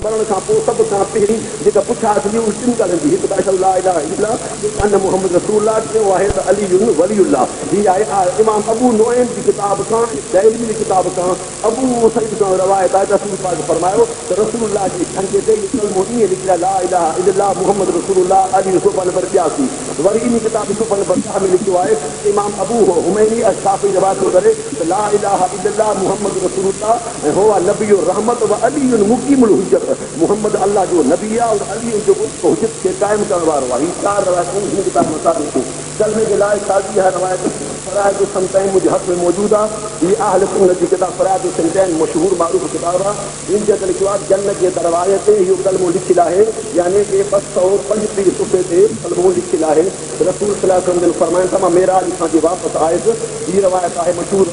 मरण खां पोइ सभ खां पहिरीं जेका पुछासीं उहा टिनि ॻाल्हियुनि जी हिकु त अशहदु ला इलाहा इल्लल्लाह अन मुहम्मद रसूलुल्लाह, टियों आहे त अली वलीउल्लाह। हीअ आहे इमाम अबू नुअैम जी किताब खां, दैलवी जी किताब खां, अबू सईद खां रवायत आहे त रसूल पाक फरमायो त रसूलुल्लाह जी छंके ते इहो कलमो ईअं लिखियलु आहे ला इलाहा इल्लल्लाह मुहम्मद रसूलुल्लाह अली सुफ़ा नंबर 82। वरी इन किताब सुफ़ा नंबर 10 में लिखियो आहे इमाम अबू हुमैनी अशाफ़ी रवायत थो करे त ला इलाहा इल्लल्लाह मुहम्मद रसूलुल्लाह ऐं हो नबी रहमत व अली मुक़ीमुल हुज्जत, मुहम्मद अल्लाह जो नबी आहे और अली जो हुज्जत खे क़ाइमु करण वारो आहे। हीअ 4 रवायतूं हिन किताब में साबित थियूं। कलमे जे लाइ शादी आहे रवायत फ़राइद समतैन मुंहिंजे हथ में मौजूदु आहे। हीअ अहल सुन्नत जी किताब फ़राइद समतैन मशहूरु मारूफ़ किताब आहे। हिन ते लिखियो आहे जन्नत जे दरवाज़े ते इहो कलमो लिखियलु आहे, यानी कि 235 सुफ़े ते कलमो लिखियलु आहे। रसूल सल्लल्लाहु अलैहि वसल्लम फरमाइनि था मां मेराज खां जे वापसि आयुसि, हीअ रवायत आहे मशहूरु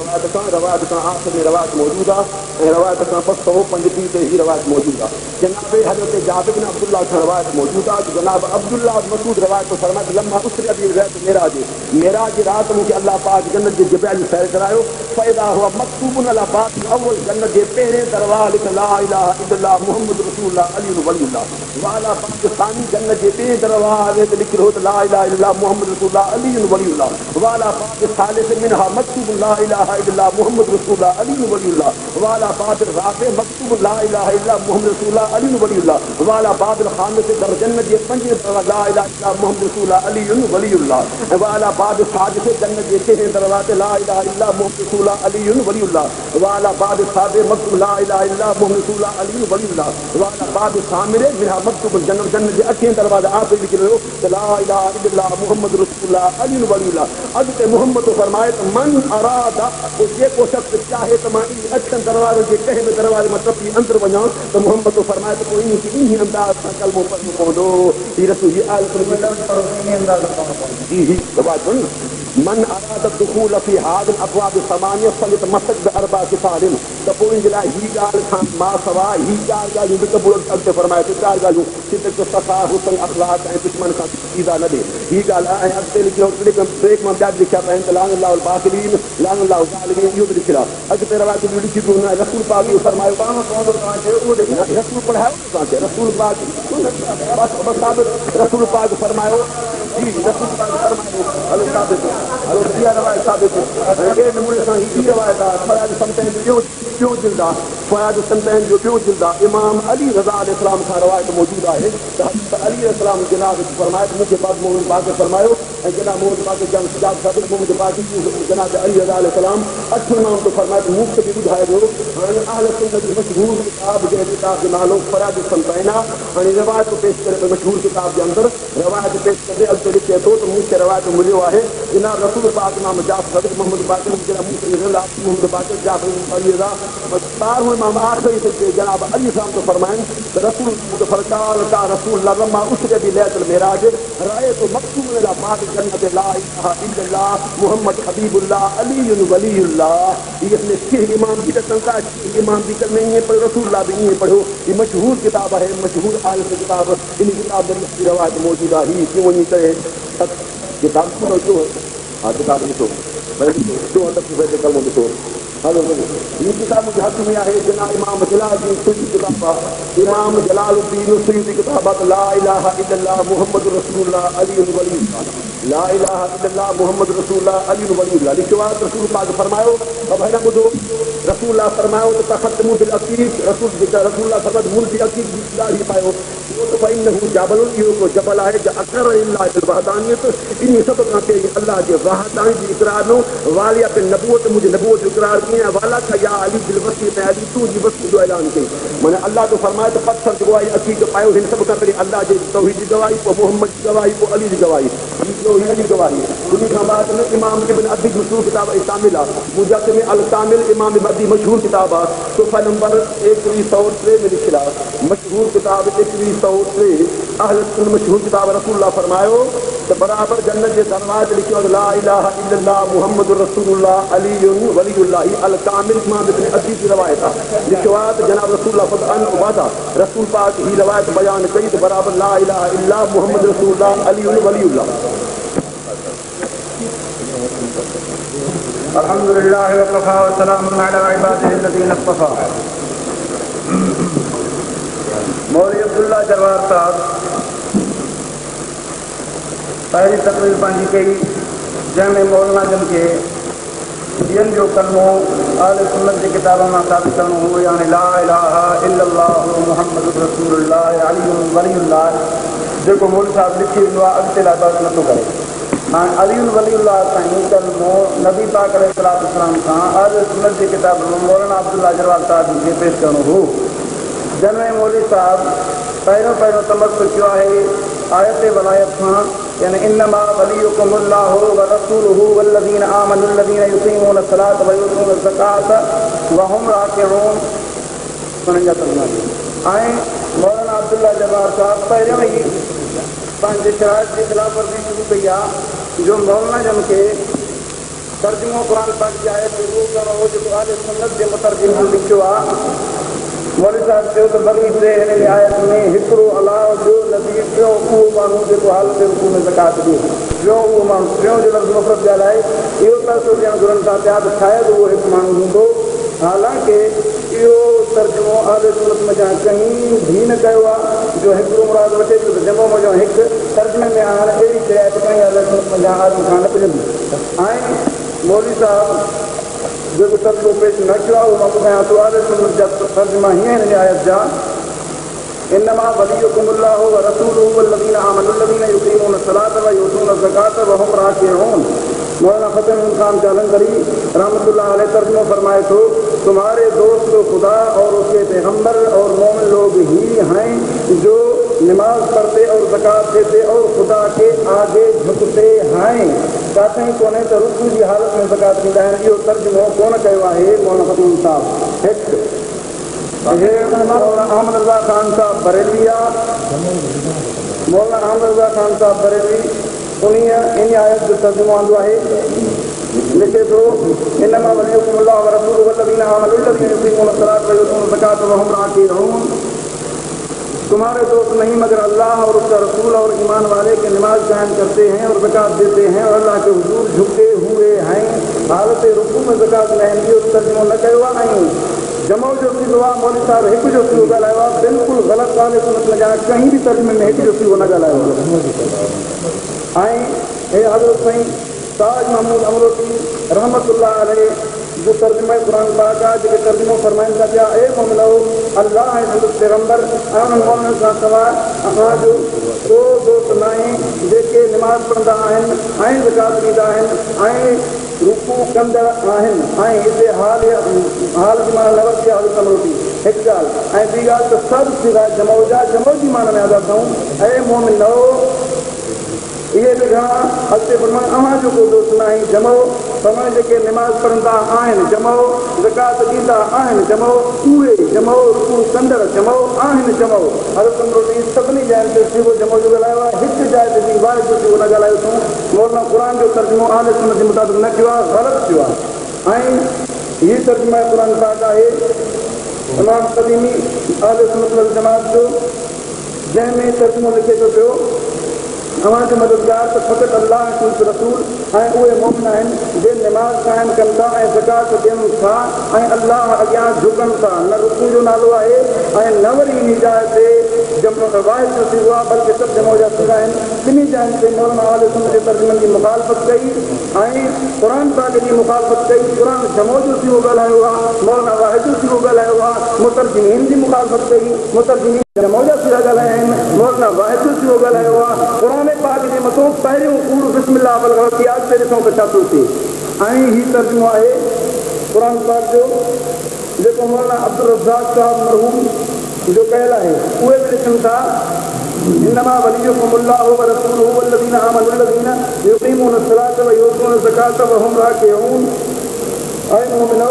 रवायत खां आख़िर में रवायत मौजूदु आहे ऐं रवायत खां 235 ते हीअ रवायत मौजूदु आहे। जनाब हज़रत जाबिर बिन अब्दुल्लाह खां रवायत मौजूदु आहे। जनाब अब्दुल्लाह मसूद रवायत फरमाए लम्मा उसरिया बि मेराज जी राति मूंखे अल्लाह पाक जन्नत जे जिबाल सैर करायो, फ़ैदा हुआ मक्तूबुन अला बाब अव्वल, जन्नत जे पहिरें दरवाज़े लिखियलु ला इलाहा इल्लल्लाह मुहम्मद रसूलुल्लाह अली वलीउल्लाह। वाला पाकिस्तानी जन्नत जे ॿिए दरवाज़े ते लिखियलु हो त ला इलाहा इल्लल्लाह मुहम्मद रसूलुल्लाह अली वलीउल्लाह। वाला पाकिस्तानी मिनहा मक्तूब ला इलाहा इल्लल्लाह मुहम्मद रसूलुल्लाह अली वलीउल्लाह। वाला बादिल राफ़े मक्तूब ला इलाहा इल्लल्लाह मुहम्मद रसूलुल्लाह अली वलीउल्लाह। वाला बादिल ख़ामिस जन्नत जे 5 ला इलाहा इल्लल्लाह मुहम्मद रसूलुल्लाह अली वलीउल्लाह। वाला बाद साजिद जन्नत जे 13 दरवाज़े ला इलाहा इल्लल्लाह मुहम्मद रसूलुल्लाह अली वलीउल्लाह। वाला बाद साबे मक्तूब ला इलाहा इल्लल्लाह मुहम्मद रसूलुल्लाह अली वलीउल्लाह। वाला बाद सामिरे मिनहा मक्तूब जन्नत जे 8 दरवाज़े आख़िर लिखियलु हुयो त ला इलाहा इल्लल्लाह मुहम्मद रसूलुल्लाह अली वलीउल्लाह। अॻिते मोहम्मद फरमाए त मन अरादा, जेको शख़्स चाहे त मां इन 8 दरवाज़े जे कंहिं बि दरवाज़े मां टपी अंदरि वञा त मोहम्मद फरमाए त पोइ इन अंदाज़ सां कलमो पढ़णो पवंदो। मन अराद दुखूल फी हादिल अबवाब समानिया फलितमसक बिअरबा किताबिन, त पोइ इन जे लाइ हीअ ॻाल्हि खां मां सवाइ हीअ 4 ॻाल्हियूं बि क़बूल अॻिते फरमाए थो। 4 ॻाल्हियूं सिदक सफ़ा हुसन अख़लाक़ ऐं दुश्मन खां ईदा न ॾे, हीअ ॻाल्हि आहे। ऐं अॻिते लिखियो ब्रेक मां ॿिया बि लिखिया पिया आहिनि त लानअल्लाहु बाक़िलीन लानअल्लाहु ज़ालिमीन, इहो बि लिखियलु आहे। अॻिते रवायत बि लिखी थियूं रसूल पाक इहो फरमायो रसूल पढ़ायो न तव्हांखे रसूल पाक रसूल पाक फरमायो जी रसूल पाक फरमायो हलो साबित हलो इहा रवायत साबित अहिड़े नमूने सां हीअ रवायत आहे। फ़राइद समतैन जो ॿियो जिल्द आहे, फ़राइद समतैन जो ॿियो जिल्द आहे। इमाम अली रज़ा अलैहिस्सलाम खां रवायत मौजूदु आहे त अली अलैहिस्सलाम जनाब फरमाए त मूंखे बाद मोहम्मद पाक फरमायो ऐं जनाब मोहम्मद पाक मोहम्मद पाक जनाब अली रज़ा अलैहिस्सलाम 8 इमाम तो फरमाए त मूंखे बि ॿुधाए ॾियो। हाणे अहल सुन्नत जी मशहूरु किताब जंहिं किताब जो नालो फ़राइद समतैन आहे, हाणे रवायत पेश करे मशहूरु किताब जे अंदरि रवायत पेश करे अॻिते लिखे थो त मूंखे रवायत मिलियो आहे जनाब रसूल पाक इमाम जाफ़र मोहम्मद पाक मोहम्मद पाक जाफ़र अली रज़ा 12 इमाम आख़िरी ते जनाब अली साहब तो फरमाइनि त रसूल फरकार का रसूल लम्मा उसरे बि लैतल मेराज राय तो मक्तूब ला बाद जन्नत ला इलाहा इल्लल्लाह मुहम्मद हबीबुल्लाह अली वलीउल्लाह। इसमें 6 इमाम भी टंका इमाम भी करने ईअं पढ़ो रसूलुल्लाह बि ईअं पढ़ो। हीअ मशहूरु किताब आहे, मशहूरु आलिम किताब। इन किताब में रवायत मौजूदु आहे। हीअ कीअं वञी करे किताब हा किताब ॾिसो कलमो ॾिसो हलो हीअ किताब मुंहिंजे हथ में आहे। जनाब इमाम जलालुद्दीन सुयूती किताब आहे, इमाम जलालुद्दीन सुयूती किताब आहे त ला इलाहा इल्लल्लाह मुहम्मद रसूलुल्लाह अली वलीउल्लाह। ला इलाहा इल्लल्लाह मुहम्मद रसूलुल्लाह अली वलीउल्लाह लिखियो आहे। रसूल पाक फरमायो भेण ॿुधो रसूल फरमायो त तख़तमू बिल अक़ीक़ रसूल फरमायो मुल्की अक़ीक़ जी ॾाढ़ी पायो जबल इहो जबल आहे अकर वहदानियत इन सभ खां पहिरीं अल्लाह जे वहदानी जी इक़रार नो वालिया पे नबूअत मुंहिंजी नबूअत जो इक़रार कीअं वाला का या अली दिल वसी में अली तू जी वसी जो ऐलान कई। माना अल्लाह जो फरमाए त पत्थर जो गवाही अक़ीक़ पायो हिन सभ खां पहिरीं अल्लाह जे तौहीद जी गवाही, पोइ मोहम्मद जी गवाही, पोइ अली जी गवाही, हीअ जी गवाही। उन खां बाद में इमाम इब्न अदी मशहूरु किताब शामिल आहे। मुजस्सिम अल कामिल इमाम इब्न अदी मशहूरु किताब आहे। सुफ़ा नंबर 2103 में लिखियलु आहे। मशहूरु किताब 2103 अहल सुन्नत मशहूरु किताब रसूलुल्लाह फरमायो त बराबरि जन्नत जे दरवाज़े लिखियो आहे ला इलाहा इल्लल्लाह मुहम्मद रसूलुल्लाह अली वलीउल्लाह। अल कामिल इमाम इब्न अदी जी रवायत आहे। लिखियो आहे त जनाब रसूलुल्लाह फरमान वादा रसूल पाक ही रवायत बयान कई त बराबरि ला इलाहा इल्लल्लाह मुहम्मद रसूलुल्लाह अली वलीउल्लाह। अल्हम्दुलिल्लाह व कफ़ा व सलामुन अला इबादिही अल्लज़ीना इस्तफ़ा। मौलवी अब्दुल्ला जरवार साहब पहली तकरीर पंहिंजी कई, जंहिंमें मौलाना जन खे ॾियनि जो कलमो आले सुन्नत जी किताब मां साबित करणो हो, यानी ला इलाहा इल्लल्लाह मुहम्मद रसूलुल्लाह अली वलीउल्लाह, जेको मौलवी साहिबु लिखी वेंदो आहे अॻिते लाइ बस नथो करे। हाणे अली वलीउल्लाह साईं कलमो नबी पाक अलैहिस्सलाम सां आले सुन्नत जी किताब में मौलाना अब्दुल्ला जरवार साहिब खे पेश करणो हो, जंहिंमें मौलवी साहिबु पहिरियों तमस्तु कयो आहे आयत वलायत सां, यानी इन्नमा वलियुकुमुल्लाहु व रसूलुहु वल्लज़ीना आमनुल्लज़ीना युक़ीमून अस्सलात व युतून अज़्ज़कात व हुम राकिऊन। उन्हनि जा तर्जुमा ऐं मौलाना अब्दुल्ला जरवार साहिबु पहिरियों ई पंहिंजे शराइत जी ख़िलाफ़ वर्ज़ी शुरू कई आहे, जो मौलाना जन खे तर्जुमो क़ुर पाक जी आयत ज़रूरु करणो हो, जेको आले सुन्नत जे मुतरजिम लिखियो आहे। मौलवी साहिबु चयो त बल्कि हिन आयत में हिकिड़ो अलाह ॿियो नज़ीर टियों उहो माण्हू जेको हालत रुकू में ज़कात ॾिए, ॿियो उहो माण्हू टियों जो लफ़्ज़ मुफ़रद ॻाल्हाए, इहो पैसो ॾियणु घुरनि था पिया त शायदि उहो हिकु माण्हू हूंदो। हालांकि इहो तर्जुमो आले सुन्नत में जा कहीं भी न कयो आहे, जो हिकिड़ो मुराद वठे थो त जमो मज़ो हिकु तर्जुमे में हाणे अहिड़ी शइ कहीं आले सुन्नत में जा आदमी खां न पुॼंदी। ऐं मौलवी साहिबु जेको तर्जुमो पेश न कयो आहे उहो मां ॿुधायां थो, आले सुन्नत जा तर्जुमा हीअं आहिनि आयत जा, इन्नमा वलियुकुमुल्लाहु व रसूलुहु वल्लज़ीना आमनुल्लज़ीना युक़ीमून अस्सलात व युतून अज़्ज़कात व हुम राकिऊन। मौलाना फ़तेह खान जालंधरी रहमतुल्लाह अलैह तर्जुमा फरमाए तो, तुम्हारे दोस्त खुदा और उसके पैगम्बर और मोमिन लोग ही हैं जो नमाज पढ़ते और ज़कात देते और खुदा के आगे झुकते हैं, काथे ही कोने तो रुकू जी हालत में ज़कात ॾींदा आहिनि। इहो तर्जुमो कोन कयो आहे मौलाना फ़तेह साहिबु। हिकु मौलाना अहमद रज़ा ख़ान साहिबु बरेलवी आहे, मौलाना अहमद रज़ा ख़ान साहिबु बरेलवी इन आयत जो तर्जुमो आंदो आहे, लिखे थो इन्नमा वलियुकुमुल्लाहु व रसूलुहु वल्लज़ीना आमनुल्लज़ीना युक़ीमून अस्सलात व युतून अज़्ज़कात व हुम राकिऊन। तुम्हारे दोस्त नहीं मगर अल्लाह और उसका रसूल और ईमान वाले के नमाज कायम करते हैं और ज़कात देते हैं और अल्लाह के हुजूर झुके हुए हैं, हालत रुकू में ज़कात ॾियनि। इहो तर्जुमो न कयो आहे। ऐं जमो जो सीधो आहे मौलवी साहिबु हिकु जो सीधो ॻाल्हायो आहे, बिल्कुलु ग़लति आले सुन्नत में जा कहीं बि तर्जुमे में हिकु जो सीधो न ॻाल्हायो आहे। ऐं हे हज़रत साईं ताज महमूद अमरोटी रहमतुल्लाह अलैह जो तर्जुमा क़ुर पाक आहे, जेके तर्जुमो फरमाइनि था पिया, ए मोमिनो अल्लाह ऐं संदसि पैगम्बर ऐं उन्हनि मोमिननि खां सवाइ असांजो को दोस्त न आहिनि जेके नमाज़ पढ़ंदा आहिनि ऐं ज़कात ॾींदा आहिनि ऐं रुकू कंदड़ आहिनि। ऐं हिते हाल जी माना न वरिती आहे हज़रत अमरोटी हिकु ॻाल्हि। ऐं ॿी ॻाल्हि त सभु सिवाइ जमो जी माना में अदा कयूं, ऐं मोमिनो इहे बि घणा अॻिते फरमाइनि अव्हां जो को दोस्त न आहे। जमो फरमाइनि जेके नमाज़ पढ़ंदा आहिनि, जमो ज़कात ॾींदा आहिनि, जमो उहे जमो रुकू कंदड़ जमो आहिनि। जमो हज़रत अमरोटी सभिनी जाइ ते सिवो जमो जो ॻाल्हायो आहे, हिकु जाइ ते बि वाहिद जो न ॻाल्हायो अथऊं। मौलाना क़ुर जो तर्जुमो आले सुन्नत जे मुताबिक़ न कयो आहे, ग़लति कयो आहे। ऐं हीअ तर्जुमा क़ुर पाक आहे इमाम क़दीमी आले सुन्नत वल जमात जो, जंहिंमें तर्जुमो लिखे थो पियो अव्हांजो मददगार त फ़क़ति अल्लाह ऐं संदसि रसूल ऐं उहे मोमिन आहिनि जे नमाज़ क़ाइमु कनि था ऐं ज़कात ॾियनि था ऐं अल्लाह अॻियां झुकनि था। न रुकू जो नालो आहे ऐं न वरी इन जाइ ते वाहिद जो सीधो आहे, बल्कि सभु जमो जा सीधा आहिनि। ॿिन्ही जाइनि ते मौलाना आले सुन्नत जे तर्जुमनि जी मुखालफ़त कई ऐं क़ुर पाक जी मुखालफ़त कई। क़ुर जमो जो सीधो ॻाल्हायो आहे, मौलाना वाहिद जो सीधो ॻाल्हायो आहे। मुतरजिमीन जी मुखालफ़त कई, मुतरजिमीन जमो जा सीधा ॻाल्हाया आहिनि, मौलाना वाहिद जो सीधो ॻाल्हायो आहे। क़ुर पाक जे मथां पहिरियों कूड़ बिस्मिल्लाह वल वरिती आहे, अॻिते ॾिसूं त छा थो थिए। ऐं हीउ तर्जुमो आहे क़ुर पाक जो जेको मौलाना अब्दुल रज़ाक साहिबु मरहूम जो कयल आहे, उहे बि लिखनि था इन्नमा वलियुकुमुल्लाहु व रसूलुहु वल्लज़ीना आमनुल्लज़ीना युक़ीमून अस्सलात व युतून अज़्ज़कात व हुम राकिऊन। ऐं मोमिनो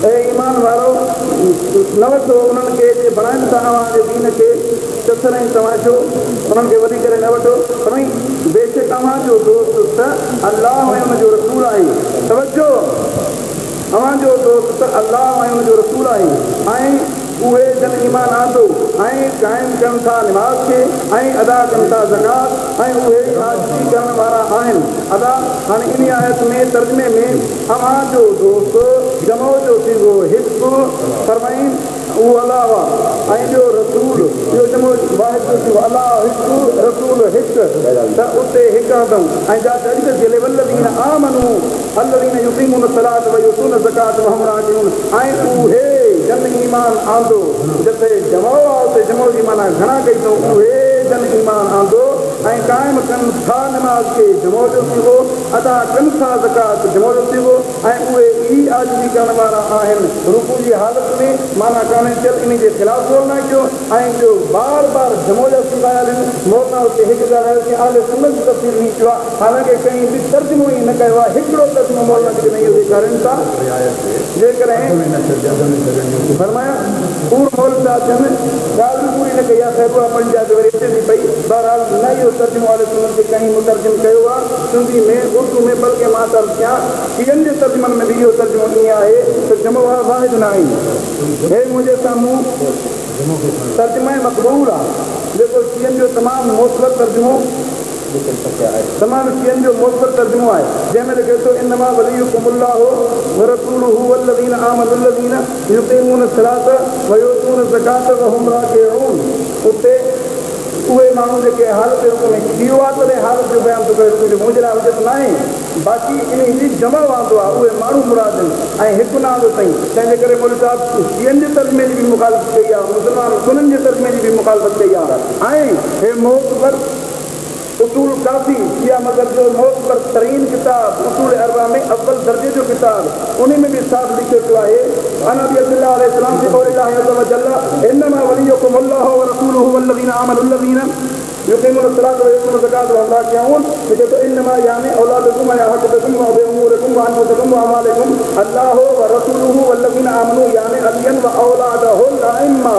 ऐं ईमान वारो न वठो उन्हनि खे जे बणाइनि था अव्हांजे दीन खे चसर ऐं तमाशो, उन्हनि खे वधी करे न वठो। पर बेशक अव्हांजो दोस्त त अल्लाह ऐं हुनजो रसूल आहे। तवजो, अव्हांजो दोस्त त अल्लाह ऐं हुनजो रसूल आहे। ऐं उहे जन ईमान आंदो ऐं क़ाइम कनि था निमाज़ खे ऐं अदा कनि था ज़कात ऐं उहे आजिज़ी करण वारा आहिनि अदा। हाणे इन आयत में तर्जुमे में अव्हां जो दोस्त जमो जो थींदो हिस्सो फरमाइन उहो अलाह आहे ऐं ॿियो रसूल इहो जमो वाहिद जो थींदो अलाह हिस्सो रसूल हिकु त उते हिकु हंधि ऐं जा तरीक़े जे वल्लज़ीन आमनू अल्लज़ीन युक़ीमून सलात व युतून ज़कात व हुम राकिऊन ऐं उहे जन ईमान आंदो जिते जमो आहे उते जमो जी माना घणा कई अथऊं उहे जन ईमान आंदो ऐं क़ाइम कनि था निमाज़ खे जमो जो थींदो अदा कनि था ज़कात जमो जो थींदो ऐं उहे ई आजिज़ी करण वारा आहिनि रुकू जी हालत में माना कान्हे थियल इन जे ख़िलाफ़ बोलना कयो ऐं ॿियो बार बार जमो जा थींदा आहिनि मोलना उते हिकु ॻाल्हि आहे आले सुन्नत जी तफ़सीर नहीं कयो आहे हालांकि कहीं बि तर्जुमो ई न कयो आहे हिकिड़ो तर्जुमो मोलना खे इहो ॾेखारनि था जेकॾहिं फरमाया पूर मोल साहब जन ॻाल्हि बि पूरी न कई आहे साहिबु पंजाब वरी अचे थी पई बहरहाल न इहो तर्जुमो आले सुन्नत खे कहीं मुतर्जिम कयो आहे सिंधी में उर्दू में बल्कि मां तर्ज़ कयां ॿियनि जे तर्जुमनि में बि इहो तर्जुमो ईअं आहे त जमो आहे वाहिद न आहे हे मुंहिंजे साम्हूं तर्जुमा मक़बूल आहे जेको शियनि जो तमामु मोसबत तर्जुमो तमामु शियनि जो मोसबत तर्जुमो आहे जंहिंमें लिखे थो इन्नमा वलियुकुमुल्लाहु व रसूलुहु वल्लज़ीना आमनु वल्लज़ीना युक़ीमून सलात व युतून ज़कात व हुम राकिऊन उते उहे माण्हू जेके हालत में इहो आहे तॾहिं हालत जो बयानु थो करे कुझु मुंहिंजे लाइ हुजे त न आहे बाक़ी इन जी जमा वांदो आहे उहे माण्हू मुराद आहिनि ऐं हिकु न आंदो अथई तंहिंजे करे मोदी साहिबु शियनि जे तर्जुमे जी बि मुखालफ़त कई आहे मुस्लमान सुननि जे तर्जुमे जी बि मुखालफ़त कई आहे ऐं हे मोतबर उसूल काफ़ी शिया मज़हब जो मोतबर तरीन किताब उसूल अरबा में अव्वल दर्जे जो किताब उन में भी साफ़ लिखियो पियो आहे अना बि अब्दुल्लाह अलैहिस्सलाम जी क़ौल अल्लाह अज़्ज़ व जल्ल इन्नमा वलियुकुमुल्लाहु व रसूलुहु वल्लज़ीना आमनु वल्लज़ीना युक़ीमून सलात व युतून ज़कात व हुम राकिऊन लिखे तो इन्नमा यानी औलादुकुम व अहदिकुम व उमूरिकुम व अनफुसिकुम व अमालिकुम अल्लाहु व रसूलुहु वल्लज़ीना आमनु यानी अलियन व औलादहुल अइम्मा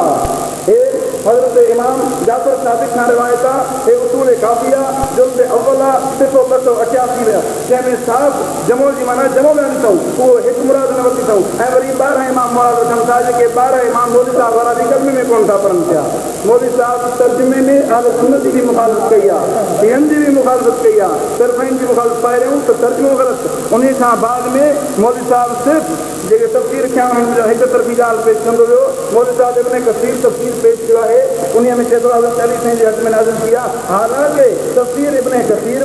हज़रत इमाम जाफ़र सादिक़ खां रिवायत आहे हे उसूल काफ़िया जुल्द अव्वला 288 में जंहिंमें साफ़ जमो जी माना जमो ॻाल्हि अथऊं उहो हिकु मुराद न वरिती अथऊं ऐं वरी 12 इमाम मुराद वठनि था जेके 12 इमाम मोदी साहिब वारा बि कलमे में कोन था पढ़नि पिया मोदी साहिब तर्जुमे में आले सुन्नत जी बि मुखालफ़त कई आहे शियनि जी बि मुखालफ़त कई आहे तरफ़नि जी मुखालफ़त पहिरियों त तर्जुमो ग़लति उन खां बाद में मोदी साहिब सिर्फ़ु जेके तफ़सीर कया हुननि जो हिकु तरफ़ी ॻाल्हि पेश कंदो वियो मोदी साहिब इब्न कसीर तफ़सीर पेश कयो आहे उन में चए थो हज़रत अली साईं जे हक़ में नाज़िल किया हालांकि तफ़सीर इब्न कसीर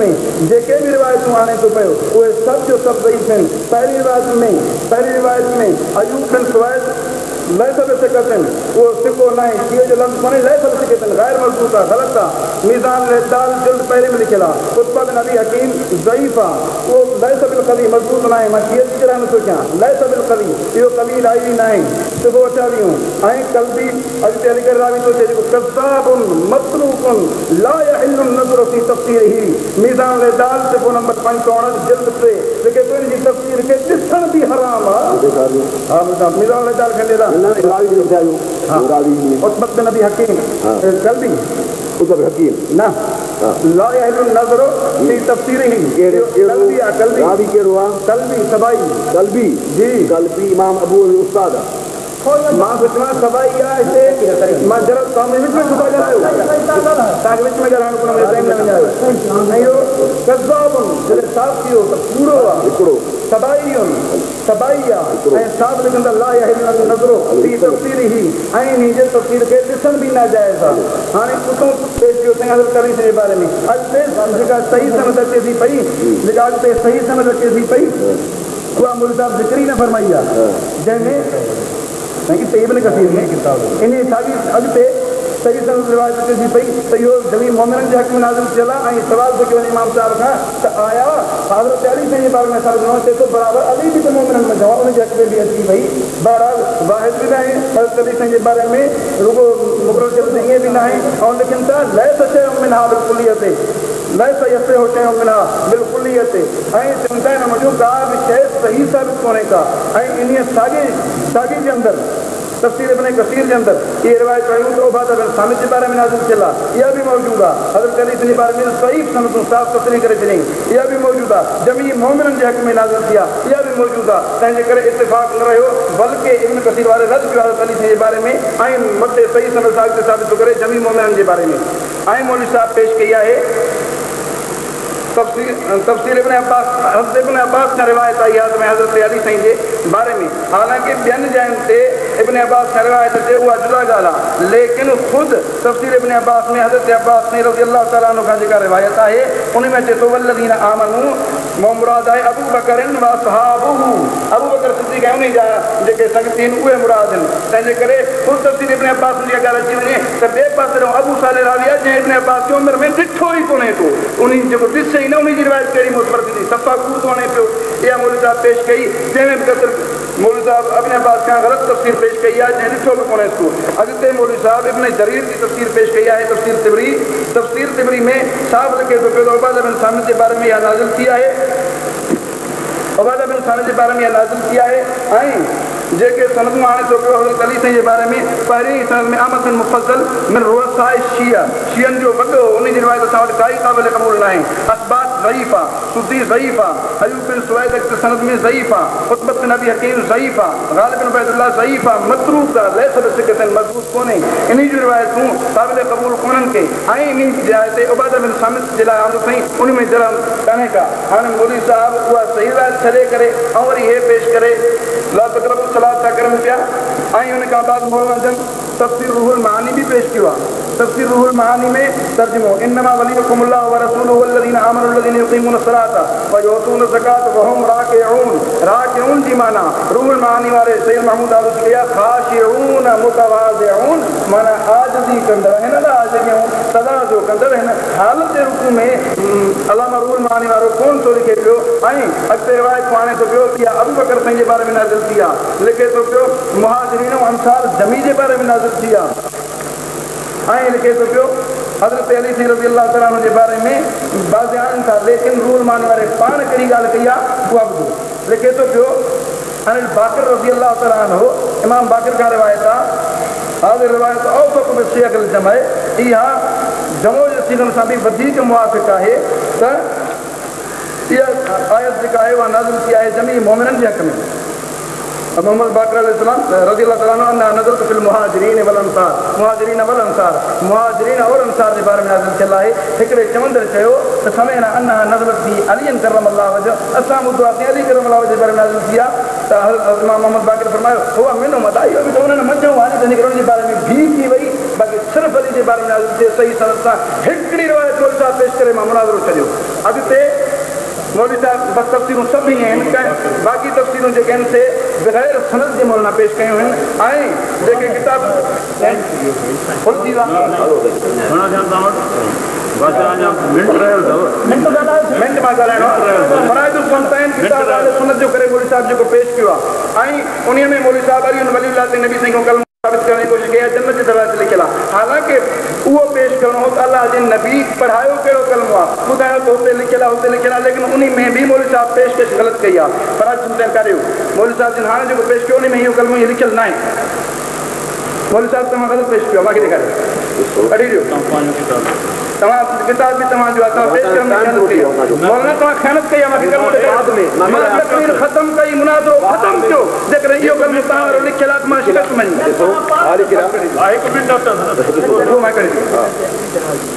में जेके बि रिवायतूं आणे थो पियो उहे सभु जो सभु ज़ईफ़ आहिनि पहिरीं रिवायत में अयूब बिन सुवैद लैस बिसिक़तिन उहो सिको न आहे शीअ जो लफ़्ज़ कोन्हे लैस बिसिक़तिन गैर मज़बूत आहे ग़लति आहे मीज़ान दाल जुल्द पहिरीं में लिखियलु आहे उत्बा बिन अबी हकीम ज़ईफ़ आहे उहो लैस बिल क़वी मज़बूत न आहे मां शीअ जी तरह नथो कयां लैस बिल क़वी इहो क़वी रावी न आहे सिको अचावियूं ऐं कल्बी अॻिते हली करे रावी थो चए जेको कज़्ज़ाबुन मत्रूकुन ला यहिल्लु नज़रु फ़ी तफ़सीरिही मीज़ान दाल सिको नंबर 5 जिल्द 3 लिखे थो इन जी तफ़सीर खे ॾिसण बि हराम आहे हा मीज़ान दाल खंडेला उत्बा बिन अबी हकीम कल्बी हकीम न ला यहिल्लु नज़रु फ़ी तफ़सीरिही कल्बी आहे कल्बी कहिड़ो आहे कल्बी सबाई कल्बी जी कल्बी इमाम अबू उस्ताद मां सोचियो सबाई आहे हिते मां जरा तव्हां विच में छुपा ॻाल्हायो तव्हांखे विच में ॻाल्हाइणो कोन टाइम न वञायो ऐं इहो कज़्ज़ाबुन जॾहिं साफ़ थी वियो त पूरो आहे हिकिड़ो सबाई आहे ऐं साफ़ लिखंदा ला यहिल्लु नज़रु फ़ी तफ़सीरिही ऐं इन जे तफ़सीर खे ॾिसण बि नाजाइज़ आहे हाणे कुतो पेश कयो साईं हज़रत अली जे बारे में अॻिते जेका सही सनद अचे थी पई जेका अॻिते सही सनद अचे थी पई उहा मुल्क साहिब ज़िक्र ई न फरमाई आहे जंहिंमें इब्न कसीर में इन साॻी अॻिते सही सनद रिवायत अचे थी पई त इहो जमीन मोमिननि जे हक़ में नाज़िल थियल आहे ऐं सवाल थो कयो इमाम साहिब खां त आया हज़रत अली साईं जे बारे में असां ॿुधो चए थो बराबरि अली बि त मोमिननि में जवाब उन जे हक़ में बि अची वई बहरहाल वाहिद बि न आहे हज़रत अली साईं जे बारे में रुगो मुक़ररु थियल त ईअं बि न आहे ऐं लिखनि था लैस शयूं मिनहा बिल्कुलियत लैस यसिहु शयूं मिनहा बिल्कुलियत ऐं चिंता न मुंहिंजो का बि शइ सही साबित कोन्हे का ऐं इन साॻे जे अंदरि तफसीर इब्न कसीर के अंदर ये रिवायत है तो उबादा बिन सामित के बारे में नाज़िल चला यह भी मौजूद है हज़रत अली के बारे में सहीह सनद साफ तस्रीह करे चली यह भी मौजूद है जमी मोमिनन के हक में नाज़िल किया यह भी मौजूद है तंहिंजे करे इत्तिफाक न रहियो बल्कि इब्न कसीर वाले रद्द किया हज़रत अली के बारे में ऐं मथे सही सनद साबित करे जमी मोमिनन के बारे में ऐं मौलवी साहब पेश किया है तफसीर इब्न अब्बास हज़रत इब्न अब्बास का रिवायत आई है में हज़रत अली साईं के बारे में हालांकि ॿियनि जगहनि ते इब्न अब्बास का रिवायत अचे उहा जुदा ॻाल्हि आहे लेकिन ख़ुदि तफसीर इब्न अब्बास में हज़रत अब्बास ने रज़ी अल्लाह तआला अन्हु खां जेका रिवायत आहे उन में अचे थो वल्लज़ीन आमनू मुराद आहे अबू बकर व असहाबुहु अबू बकर सिद्दीक़ ऐं उन जा जेके संगती आहिनि उहे मुराद आहिनि तंहिंजे करे ख़ुदि तफसीर इब्न अब्बास जी ॻाल्हि अची वञे त ॿिए पासे अबू साले रावी आहे जंहिं इब्न अब्बास जी उमिरि में ॾिठो ई कोन्हे को उन जेको ॾिसे ई न उन जी रिवायत कहिड़ी मुतबर थींदी सफ़ा कूड़ थो वणे पियो इहा मौलवी साहब पेश कई जंहिंमें बि कसर मौलवी साहब इब्न अब्बास खां ग़लति तफ़सीर पेश कई आहे जंहिं ॾिठो बि कोन्हे को अॻिते मौलवी साहब इब्न जरीर जी तफ़सीर पेश कई आहे तफ़सीर तिबरी में साफ़ लिखे थो पियो त उबादा बिन सामित जे बारे में इहा नाज़िल थी आहे उबादा बिन सामित जे बारे में इहा नाज़िल थी आहे ऐं जेके सनदूं हाणे थो पियो हज़रत अली साईं जे बारे में पहिरीं सनद में अहमद बिन मुफ़ज़ल मिन रुअसाए शियनि जो वॾो उन जी रिवायत असां वटि काई क़ाबिल क़बूल न आहे असबात ज़ईफ़ आहे सुद्दी ज़ईफ़ आहे अयूब बिन सुवैद सनद में ज़ईफ़ आहे उतबत बिन अबी हकीम ज़ईफ़ आहे गालिब बिन उबैदुल्लाह ज़ईफ़ आहे मतरूक आहे लैस बिसिक़तिन मज़बूत कोन्हे इन जूं रिवायतूं क़ाबिल क़बूल कोन्हनि के ऐं इन जी जाइ ते उबादा बिन सामित जे लाइ आंदो अथई उन में जरम कान्हे का हाणे मौलवी साहब उहा सही रिवायत छॾे करे ऐं वरी इहे पेश करे ला तक़रबु सलात था करनि पिया ऐं उन खां बाद मौलाना जन तफ़सीर रूहुल मानी भी पेश किया तफ़सीर रूहुल मानी में तर्जुमो इन्नमा वलियुकुमुल्लाहु व रसूलुहु वल्लज़ीना आमनु वल्लज़ीना युक़ीमून अस्सलाता व युतून ज़कात व हुम राकिऊन जी माना रूहुल मानी वारे सैयद महमूद आलूसी किया ख़ाशिऊन मुतवाज़िऊन माना आजिज़ी कंदड़ हिन लाइ आजिज़ियूं तवाज़ो कंदड़ हिन हालत जे रुकू में अलामा रूहुल मानी वारो कोन थो लिखे पियो ऐं अॻिते रिवायत को आणे थो पियो इहा अबू बकर साईं जे बारे में नाज़िल थी आहे लिखे थो पियो मुहाजिरीन व अंसार जमी जे बारे में नाज़िल थी आहे ऐं लिखे थो पियो हज़रत अली साईं रज़ी अल्लाह तआला अन्हु जे बारे में बाज़ आहिनि था लेकिन रूहुल मानी वारे पाण कहिड़ी ॻाल्हि कई आहे उहा ॿुधो लिखे थो पियो अनिल बाक़िर रज़ी अल्लाह तआला अन्हु इमाम बाक़िर खां रिवायत आहे हाज़िर रिवायत औफ़क़ बि शेख़ जम आहे इहा जमो जे सीगन सां बि वधीक मुवाफ़िक़ आहे त इहा आयत जेका आहे उहा नाज़िल थी आहे जमी मोमिननि जे हक़ में मोहम्मद बाक़िर अलैहिस्सलाम रज़ी अल्लाह तआला अन्हु अन्ना नज़रत फिल मुहाजिरीन वल अंसार मुहाजिरीन और अंसार जे बारे में नाज़िल थियल आहे हिकिड़े चवंदड़ चयो त समेना अन्ना नज़रत थी अली करमल्लाहु वजह असां ॿुधो आहे अली करमल्लाहु वजह जे बारे में नाज़िल थी आहे त इमाम मोहम्मद बाक़िर फरमायो हुआ मिनो मदा इहो बि त उन्हनि मज़ो आहे तंहिंजे करे उन जे बारे में भी थी वई बाक़ी सिर्फ़ु अली जे बारे में नाज़िल थिए सही सनद सां हिकिड़ी रिवायत मौलवी साहब पेश करे मां मुनाज़रो छॾियो अॻिते मौलवी साहब बस तफ़सीरूं सभु ईअं आहिनि बाक़ी तफ़सीरूं जेके आहिनि से बग़ैर सनद जे मौलाना पेश कयूं आहिनि ऐं जेके किताब मिंट मां ॻाल्हाइणो फराइदुल सुल्तान किताब सुन्नत जो करे मौलवी साहब जेको पेश कयो आहे ऐं उन में मौलवी साहब अली वलीउल्लाह ते नबी साईं कलम साबित करण जी कोशिशि कई आहे जन्नत जे दरवाज़े लिखियल आहे हालांकि उहो पेश करणो हो त अलाह जे नबी पढ़ायो कहिड़ो कलमो आहे ॿुधायो त हुते लिखियल आहे लेकिन उन में बि मौलवी साहब पेशकश ग़लति कई आहे फराइदुल सुल्तान करियो मौलवी साहब जिन हाणे जेको पेश कयो उन में इहो कलमो इहो लिखियल न आहे मौलवी साहब तव्हां ग़लति पेश कयो मूंखे ॾेखारियो कढी ॾियो तव्हां किताब बि तव्हांजो आहे तव्हां पेश करण में मौलाना तव्हां ख़यानत कई आहे मूंखे तक़रीर ख़तमु कई मुनाज़रो ख़तमु थियो जेकॾहिं इहो कलमो तव्हां वारो लिखियल आहे त मां शिकस्त मञी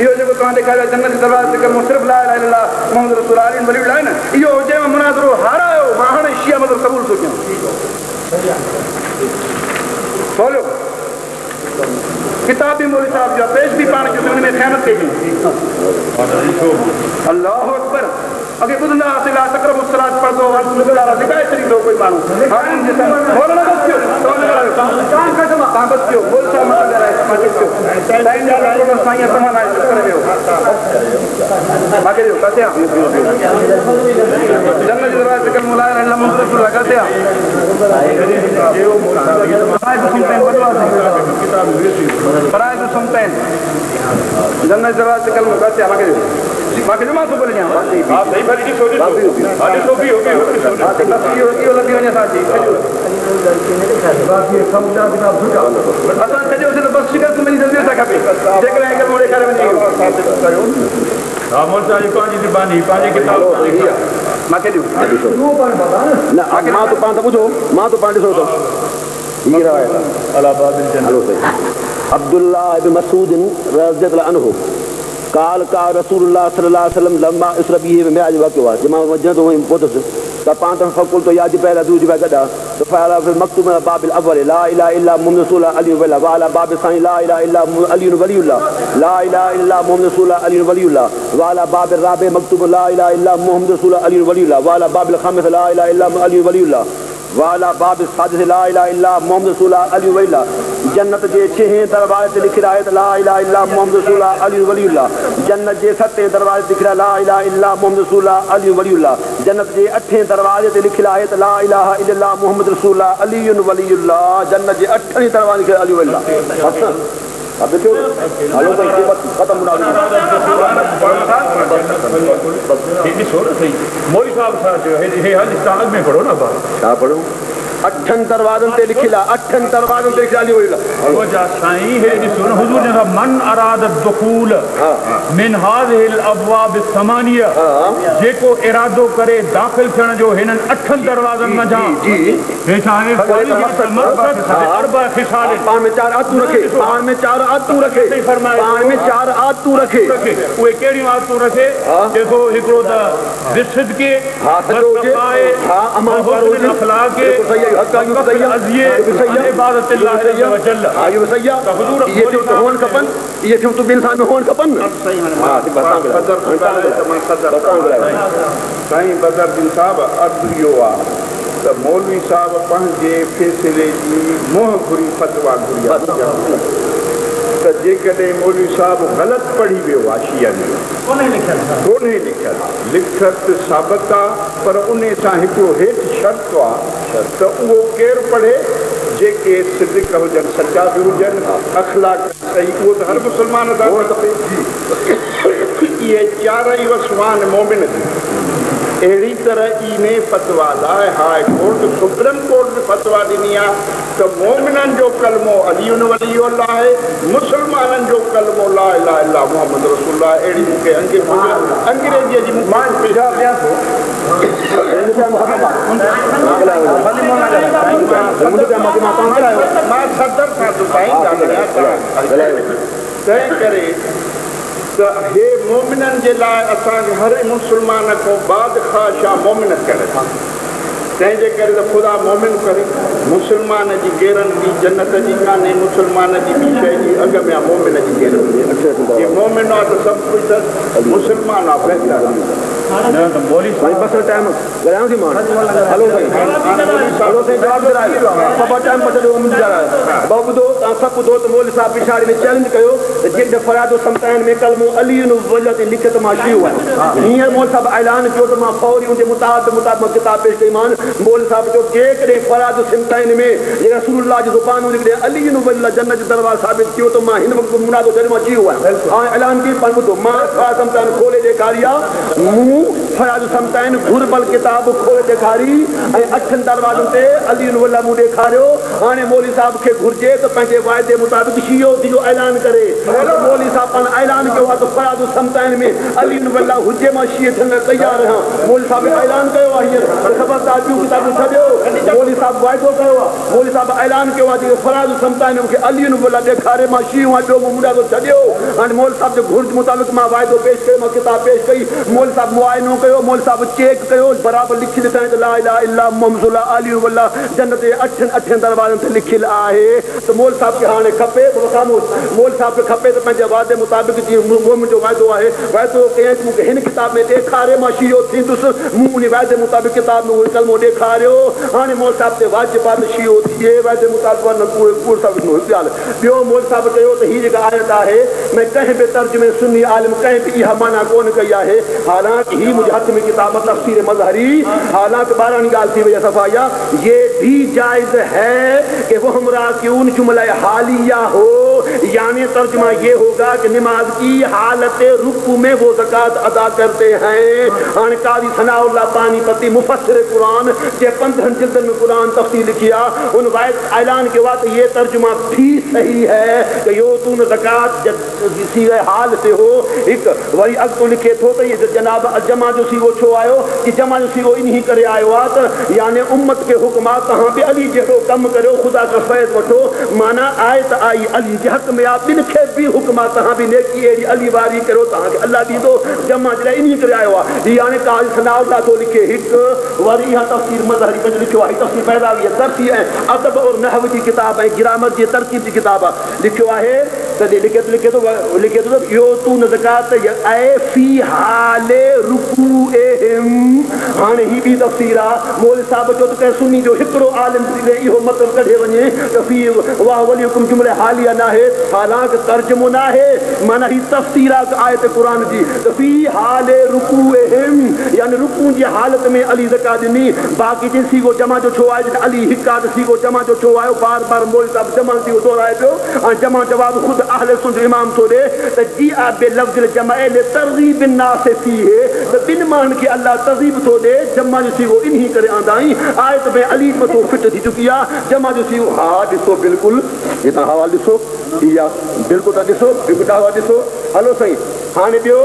इहो जेको तव्हां ॾेखारियो आहे जन्नत जे दरवाज़े ते कलमो सिर्फ़ु ला इलाहा इल्लल्लाह मुहम्मद रसूल अली वली आहे न इहो हुजे मां मुनाज़रो हारायो मां हाणे शिया मज़हब क़बूल थो कयां बोलो किताब भी मौलवी साहब जो पेश भी पाण कयो हुन में ख़यानत कई अल्लाहु अकबर अगे ॿुधंदा हुआसीं ला तक़रबु सलात पढ़ंदो लिकाए छॾींदो कोई माण्हू मौलाना बस कयो तव्हां बस कयो मौलवी साहब मां ॻाल्हाए साईं तव्हां लाइ करे वियो मांखे ॾियो किथे आहे जन्नत जे दरवाज़े ते मुला इलाहा मुहम्मद रसूलुल्लाह किथे आहे फराइद सुल्तान जन्नत जे दरवाज़े ते कलमो किथे आहे मांखे ॾियो मां थो बोले ॾियां बाक़ी समुझा किताब सुठा असां सॼो बस शिकस्त मिली जल्दी सां खपे जेकॾहिं हिकु मोड़े करे वञे हा मोचा जी पंहिंजी ज़बानी पंहिंजी किताब मूंखे ॾियो न मां तो पाण त ॿुधो मां तो पाण ॾिसो थो हीअ रवायत हलो सही अब्दुल्लाह इब्न मसूद रज़ियल्लाहु अन्हु काल का रसूलुल्लाह सल्लल्लाहु अलैहि वसल्लम लम्मा इसरबी में मेराज वाक़ियो आहे जंहिं मां वञा थो पहुतुसि त पाण त फ़कुल तो यादि पहला दूज पिया गॾा त फ़ाला फिल मक्तूब बाबिल अव्वल ला इलाहा इल्ला मुहम्मद रसूलुल्लाह अली वला वाला बाब साईं ला इलाहा इल्ला अली वलीउल्लाह ला इलाहा इल्ला मुहम्मद रसूलुल्लाह अली वलीउल्लाह वाला बाब राबे मक्तूब ला इलाहा इल्ला मुहम्मद रसूलुल्लाह अली वलीउल्लाह वाला बाबिल खामिस ला इलाहा इल्ला अली वलीउल्लाह वाला बाब सादिस ला इलाहा इल्ला मुहम्मद रसूलुल्लाह अली वलीउल्लाह जन्नत जे 6 दरवाजे ते लिखियल आहे त ला इलाहा इल्ला मुहम्मद रसूलुल्लाह अली वलीउल्लाह जन्नत जे 7 दरवाजे ते लिखियल ला इलाहा इल्ला मुहम्मद रसूलुल्लाह अली वलीउल्लाह जन्नत जे 8 दरवाजे ते लिखियल आहे त ला इलाहा इल्ला मुहम्मद रसूलुल्लाह अली वलीउल्लाह जन्नत जे 8 दरवाजे लिखियल अली वलीउल्लाह अब देखो हलो भाई ये बात खत्म होना ये छोड़ सही मोई साहब साहब हे हल इस्ताद में पढ़ो ना बात क्या पढ़ो 8 दरवाजन ते लिखिला 8 दरवाजन ते लिखिला वो जा साईं हे सुन हुजूर ने मन अराद दुखूल मिन हाज़िल अबवाब समानिया जेको इरादो करे दाखिल थियण जो हिनन 8 दरवाजन में जा जी हे चाहे मकसद अरबा खिसाल पान में 4 आतू रखे पान में 4 आतू रखे पान में 4 आतू रखे ओए केड़ी आतू रखे देखो एकरो द जिसद के हां सजो जे हां अमल करो अखलाक के हक़ आयु सैया इबादत अल्लाह वजल आयु सैया ये तो होन खपन ये तो इंसान में होन खपन सही हां बदर साईं बदरुद्दीन साहब अर्ज़ इहो आहे त मौलवी साहब पंहिंजे फ़ैसिले जी मोह घुरी फतवा घुरी त जेकॾहिं मौलवी साहब ग़लति पढ़ी वियो आहे शिया में कोन्हे लिखियलु लिखत साबित आहे पर उन सां हिकिड़ो हेठि शर्त आहे त उहो केरु पढ़े जेके सिद्दीक़ हुजनि सचा बि हुजनि अखलाक सही उहो त हर मुस्लमान सां खपे इहे 4 वसवान मोमिन अहिड़ी तरह ई में फतवा लाइ हाई कोर्ट सुप्रीम कोर्ट में फतवा ॾिनी आहे त मोमिननि जो कलमो अली वलीउल्लाह आहे मुस्लमाननि जो कलमो ला इलाहा इल्ला मुहम्मद रसूलुल्लाह अहिड़ी मूंखे अंग्रेजीअ जी मां पेशा ॾियां थो मां सदर सां तंहिं करे त हे मोमिननि जे लाइ असांखे हर मुस्लमान खां बाद ख़ाशा मोमिन करे तंहिंजे करे त ख़ुदा मोमिन करे मुस्लमान जी गेरंटी जन्नत जी कान्हे मुस्लमान जी ॿी शइ जी अॻ में आहे मोमिन जी गेरंटी मोमिन आहे त सभु कुझु अथसि मुस्लमान आहे बहितर बस टाइम ॻाल्हायां थी मां हलो साईं हलो साईं जवाबु सभु टाइम ॿुधो तव्हां सभु ॿुधो त मौलवी साहब पिछाड़ी में चैलेंज कयो त जेकॾहिं फ़रादो समताइन में कलमो अली वजह ते लिखियत मां शियो आहे हींअर मौलवी साहब ऐलान कयो त मां फौरी उनजे मुताबिक़ मां किताब पेश कई मान मौलवी साहब चयो जेकॾहिं फ़रादो समताइन में रसूलुल्लाह जी ज़ुबान जेकॾहिं अली वजह जन्नत जो दरवाज़ो साबित कयो त मां हिन वक़्तु मुनादो जॾहिं मां शियो आहियां हाणे ऐलान कई पाण ॿुधो मां समताइन खोले ॾेखारी आहे फराज़ समताइन घुरबल किताब खोले ॾेखारी ऐं 8 दरवाज़नि ते अली वल्ला मूं ॾेखारियो हाणे मौलवी साहब खे घुर्जे त पंहिंजे वाइदे मुताबिक़ शियो जो ऐलान करे मौलवी साहब पाण ऐलान कयो आहे त फराज़ समताइन में अली वल्ला हुजे मां शीअ थियण लाइ तयारु आहियां मौलवी साहब ऐलान कयो आहे हींअर ख़बरदार ॿियूं किताबूं छॾियो मौलवी साहब वाइदो कयो आहे मौलवी साहब ऐलान कयो आहे जेके फराज़ समताइन मूंखे अली वल्ला ॾेखारे मां शीयो आहियां ॿियो मुनादो छॾियो हाणे मौलवी साहब जे घुर्ज मुताबिक़ मां वाइदो पेश कयो मां किताब पेश कई मौलवी साहब मुआइनो कयो मौलवी साहब चेक कयो बराबरि लिखी ॾिठईं त ला इलाहा इल्ला मुहम्मद रसूलुल्लाह अली वल्लाह जन्नत जे 8 दरवाज़नि ते लिखियलु आहे त मौलवी साहब खे हाणे खपे मौलवी साहब खे खपे त पंहिंजे वाइदे मुताबिक़ जीअं मुंहिंजो वाइदो आहे वाइदो कंहिं मूंखे हिन किताब में ॾेखारे मां शियो थींदुसि मूं उन वाइदे मुताबिक़ किताब में उहो कलमो ॾेखारियो हाणे मौलवी साहब ते वाजिब आहे त शियो थिए वाइदे मुताबिक़ ॿियो मौलवी साहब चयो त हीअ जेका आयत आहे मैं कंहिं बि तर्जुमे सुन्नी आलिम कंहिं बि इहा माना कोन कई आहे हालांकि ही मुंहिंजे हथ में किताब तफ़सीर मज़हरी हालांकि 12वीं ॻाल्हि थी वई आहे सफ़ाया ये भी जायज़ है कि वो हमरा क्यों जुमला हालिया हो यानी तर्जुमा ये होगा कि नमाज की हालत रुकू में वो ज़कात अदा करते हैं। हाँ कारी सनाउल्लाह पानीपती मुफस्सिर कुरान के 15 जिल्दन में कुरान तफसील किया उन वायद ऐलान के बाद ये तर्जुमा भी सही है कि यो तून ज़कात किसी हाल से हो एक वरी अग तो लिखे थो तो ये जनाब जमा जो सी वो छो आयो कि जमा जो सी वो इन्हीं करे आयो आ त यानी उम्मत के हुक्मा तहां पे अली जहिड़ो कम करो खुदा का फैज़ वठो माना आयत आई अली के हक़ में आ बिन खे भी हुक्मा तहां भी नेकी एड़ी अली वारी करो तहां के अल्लाह दी दो जमा जे इन्हीं करे आयो आ यानी काल सनाउल्लाह तो लिखे हिक वरी यहां तफसीर मज़हरी में लिखो है तफसीर पैदा हुई है तरसी है अदब और नहव की किताब है ग्रामर की तरकीब की किताब लिखो है लिखे तो यो तून ज़कात ऐ फी हाले रुकूएहिम हाणे ही भी तफसीर आ मौलवी साहब जो त सुन्नी जो हिकिड़ो आलिम इहो मतिलबु कढे वञे त फी वाह वलीकुम जुमले हालिया न आहे हालांकि तर्जुमो न आहे माना ही तफसीर आहे आयत क़ुरान जी त फी हाले रुकूएहिम यानी रुकू जी हालत में अली ज़कात ॾिनी बाक़ी जिन सीगो जमा जो छो आहे अली हिका त सीगो जमा जो छो आयो बार बार मौलवी साहब जमा थी दोहराए पियो ऐं जमा जवाब ख़ुदि अहले सुन्नत इमाम थो ॾे त जी आ बे लफ़्ज़ जमा ले तरगीब नास फीहे त ॿिनि माण्हुनि खे अल्लाह तरगीब थो ॾे जमा जो सीगो इन्हीं करे आंदा आहीं आयत में अली मथो फिट थी चुकी आहे जमा जो सीगो हा ॾिसो बिल्कुलु हे तव्हां हवा ॾिसो इहा बिल्कुलु था ॾिसो बिल्कुलु हवा ॾिसो हलो साईं हाणे ॿियो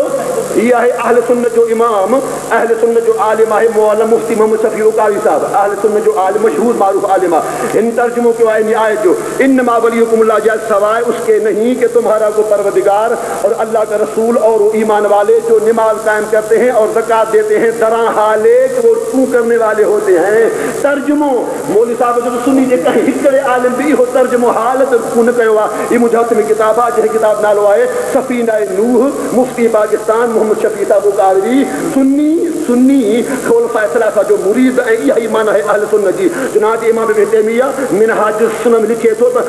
हीअ आहे अहले सुन्नत जो इमाम अहले सुन्नत जो आलिम आहे मौलाना मुफ्ती मोहम्मद शफी उकावी साहब अहले सुन्नत जो आलिम मशहूर मारूफ आलिम आहे हिन तर्जुमो किया है आयत जो इन्नमा वलियुकुमुल्लाह जा सवाए उसके नहीं कि तुम्हारा को परवदिगार और अल्लाह का रसूल और ईमान वाले जो नमाज कायम करते हैं और ज़कात देते हैं दरा हाले वो तू करने वाले होते हैं तर्जुमो मौलवी साहब जो सुन्नी जे कहीं हिकिड़े आलिम भी हो तर्जुमो हालत कोन कयो आहे ये मुंहिंजे हथ में किताब आहे जंहिं किताब नालो आहे सफ़ीना नूह मुफ्ती पाकिस्तान मोहम्मद शफी साहब उकावी सुन्नी खुलफाए सलासा जो मुरीद ऐं इहा ई माना है अहले सुन्नत जी जुनाद इमाम इब्न तैमिया मिनहाज सुन्नत में लिखे थो त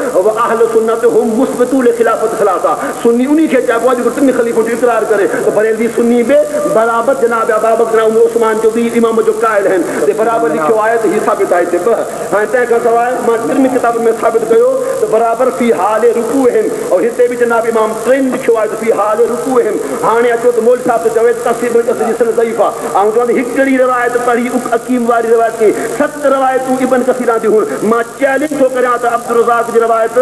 अहले सुन्नत हुम मुस्बतूल खिलाफत सलासा सुन्नी उन्हीं खे चइबो आहे जेको 3 ख़लीफ़ो जो इक़रार करे त बरेलवी सुन्नी बि बराबरि जनाब अबू बकर ऐं उस्मान जो बि इमाम जो क़ाइल आहिनि त बराबरि लिखियो आहे त हीउ साबित आहे हिते हाणे तंहिंखां सवाइ मां 3 किताब में साबित कयो त बराबरि फी हाल रुकू आहिनि और हिते बि जनाब इमाम 3 लिखियो आहे त फी हाल रुकू आहिनि हाणे अचो त मौलवी साहब त चवे तफ़सीर में तफ़सीर सन ज़ईफ़ आहे ऐं चवंदी हिकिड़ी रवायत पढ़ी अकीम वारी रवायत की 7 रवायतूं इब्न कसीर थियूं मां चैलेंज थो करियां त अब्दुल रज़ाक़ जी रवायत